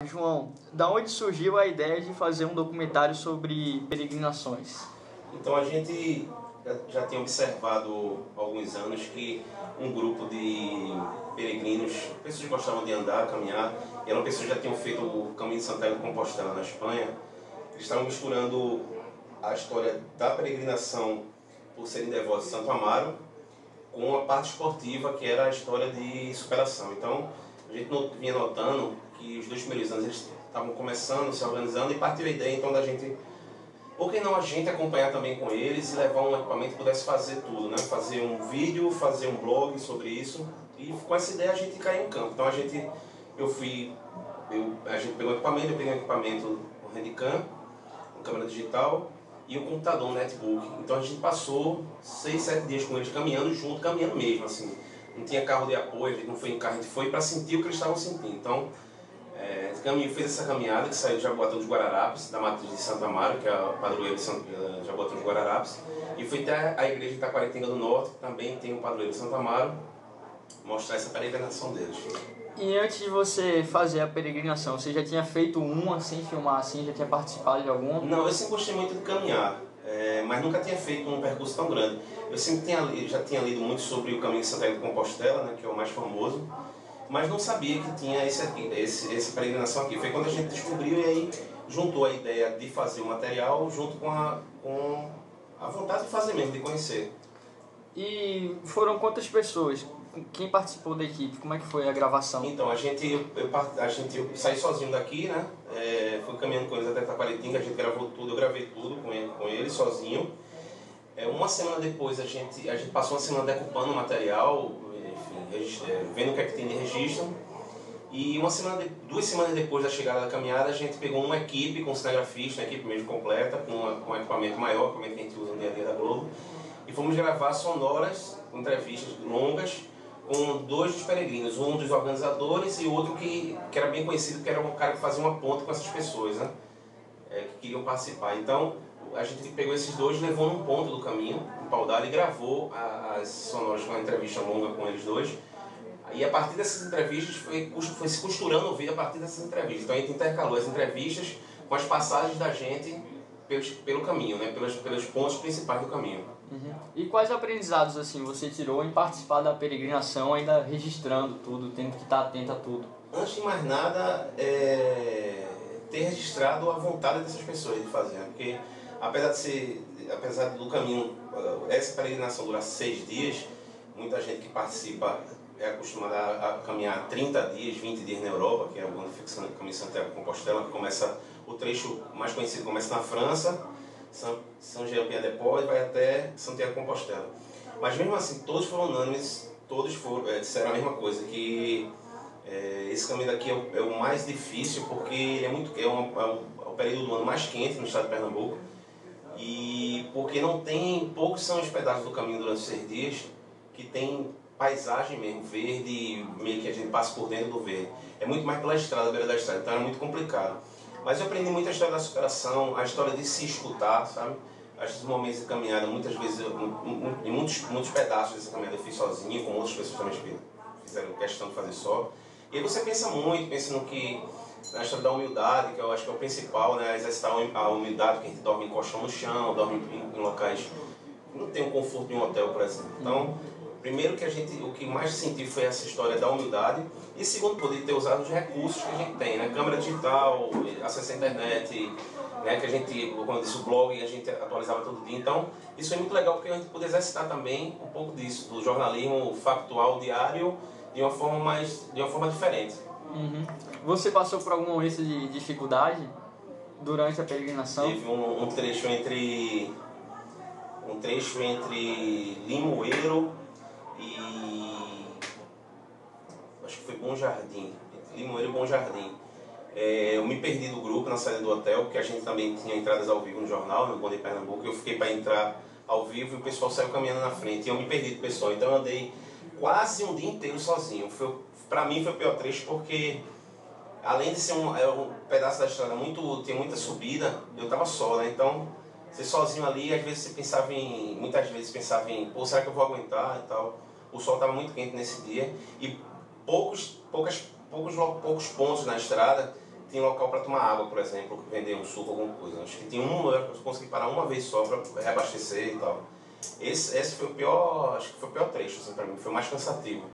João, da onde surgiu a ideia de fazer um documentário sobre peregrinações? Então a gente já tinha observado há alguns anos que um grupo de peregrinos, pessoas que gostavam de andar, caminhar, e eram pessoas que já tinham feito o caminho de Santiago de Compostela na Espanha, eles estavam misturando a história da peregrinação por serem devotos de Santo Amaro com a parte esportiva, que era a história de superação. Então a gente vinha notando que os 2 primeiros anos eles estavam começando, se organizando, e partiu a ideia então da gente, por que não a gente acompanhar também com eles e levar um equipamento que pudesse fazer tudo, né? Fazer um vídeo, fazer um blog sobre isso, e com essa ideia a gente caiu em campo. Então a gente pegou o equipamento, eu peguei um equipamento, um Handycam, uma câmera digital e um computador, um netbook. Então a gente passou 6, 7 dias com eles caminhando junto, caminhando mesmo, assim. Não tinha carro de apoio, a gente não foi em carro, a gente foi para sentir o que eles estavam sentindo. Então, fez essa caminhada que saiu de Jaboatão dos Guararapes, da matriz de Santo Amaro, que é a padroeira de Jaboatão dos Guararapes, e foi até a igreja de Taquaritinga do Norte, que também tem um padroeiro de Santo Amaro, mostrar essa peregrinação deles. E antes de você fazer a peregrinação, você já tinha feito uma assim, filmar assim, já tinha participado de alguma? Não, eu sempre gostei muito de caminhar, mas nunca tinha feito um percurso tão grande. Eu já tinha lido muito sobre o caminho de Santiago de Compostela, né, que é o mais famoso, mas não sabia que tinha essa peregrinação aqui. Foi quando a gente descobriu e aí juntou a ideia de fazer o material junto com a vontade de fazer mesmo, de conhecer. E foram quantas pessoas? Quem participou da equipe? Como é que foi a gravação? Então, eu saí sozinho daqui, né? Fui caminhando com eles até Taquaritinga, a gente gravou tudo, eu gravei tudo com ele sozinho. Uma semana depois a gente passou uma semana decupando o material, enfim, vendo o que é que tem de registro. E 2 semanas depois da chegada da caminhada, a gente pegou uma equipe com cinegrafista, uma equipe mesmo completa, com um equipamento maior, equipamento que a gente usa no dia a dia da Globo. E fomos gravar sonoras, entrevistas longas, com 2 dos peregrinos, um dos organizadores e outro que era bem conhecido, que era um cara que fazia uma ponte com essas pessoas, né? Que queriam participar. Então, a gente pegou esses 2, levou num ponto do caminho, em Paudalho, e gravou as sonoras com uma entrevista longa com eles 2. E a partir dessas entrevistas foi se costurando o vídeo a partir dessas entrevistas. Então a gente intercalou as entrevistas com as passagens da gente pelo caminho, né? pelos pontos principais do caminho. Uhum. E quais aprendizados assim você tirou em participar da peregrinação, ainda registrando tudo, tendo que estar atento a tudo? Antes de mais nada, ter registrado a vontade dessas pessoas de fazer, né? Porque apesar do caminho, essa peregrinação durar 6 dias, muita gente que participa é acostumada a caminhar 30 dias, 20 dias na Europa, que é o caminho de Santiago de Compostela, que começa, o trecho mais conhecido começa na França, São Jean-Pied-de-Port, e vai até Santiago de Compostela. Mas mesmo assim, todos foram unânimes, todos disseram a mesma coisa, que esse caminho daqui é o mais difícil, porque é o período do ano mais quente no estado de Pernambuco, e porque poucos são os pedaços do caminho durante os 6 dias que tem paisagem mesmo, verde, meio que a gente passa por dentro do verde. É muito mais pela estrada, beira da estrada, então é muito complicado. Mas eu aprendi muito a história da superação, a história de se escutar, sabe? Esses momentos de caminhada, muitas vezes, em muitos pedaços dessa caminhada eu fiz sozinho, com outras pessoas também fizeram questão de fazer só. E aí você pensa na história da humildade, que eu acho que é o principal, né? Exercitar a humildade, que a gente dorme em colchão no chão, dorme em locais que não tem o conforto de um hotel, por exemplo. Então, primeiro o que mais senti foi essa história da humildade, e segundo, poder ter usado os recursos que a gente tem, né? Câmera digital, acesso à internet, né? Que a gente, como eu disse, o blog, a gente atualizava todo dia. Então, isso é muito legal porque a gente pôde exercitar também um pouco disso, do jornalismo factual diário, de uma forma diferente. Uhum. Você passou por algum momento de dificuldade durante a peregrinação? Teve um trecho entre Limoeiro e acho que foi Bom Jardim, entre Limoeiro e Bom Jardim. Eu me perdi do grupo na saída do hotel, porque a gente também tinha entradas ao vivo no jornal, no Bom de Pernambuco. Eu fiquei para entrar ao vivo e o pessoal saiu caminhando na frente e eu me perdi do pessoal. Então eu andei quase um dia inteiro sozinho. Para mim foi o pior trecho, porque além de ser um pedaço da estrada tem muita subida, eu estava só, né? Então, ser sozinho ali, muitas vezes pensava em, pô, será que eu vou aguentar e tal? O sol estava muito quente nesse dia e poucos pontos na estrada tinha local para tomar água, por exemplo, vender um suco, alguma coisa. Acho que tinha eu consegui parar uma vez só para reabastecer e tal. Esse foi o pior, acho que foi o pior trecho assim, para mim, foi o mais cansativo.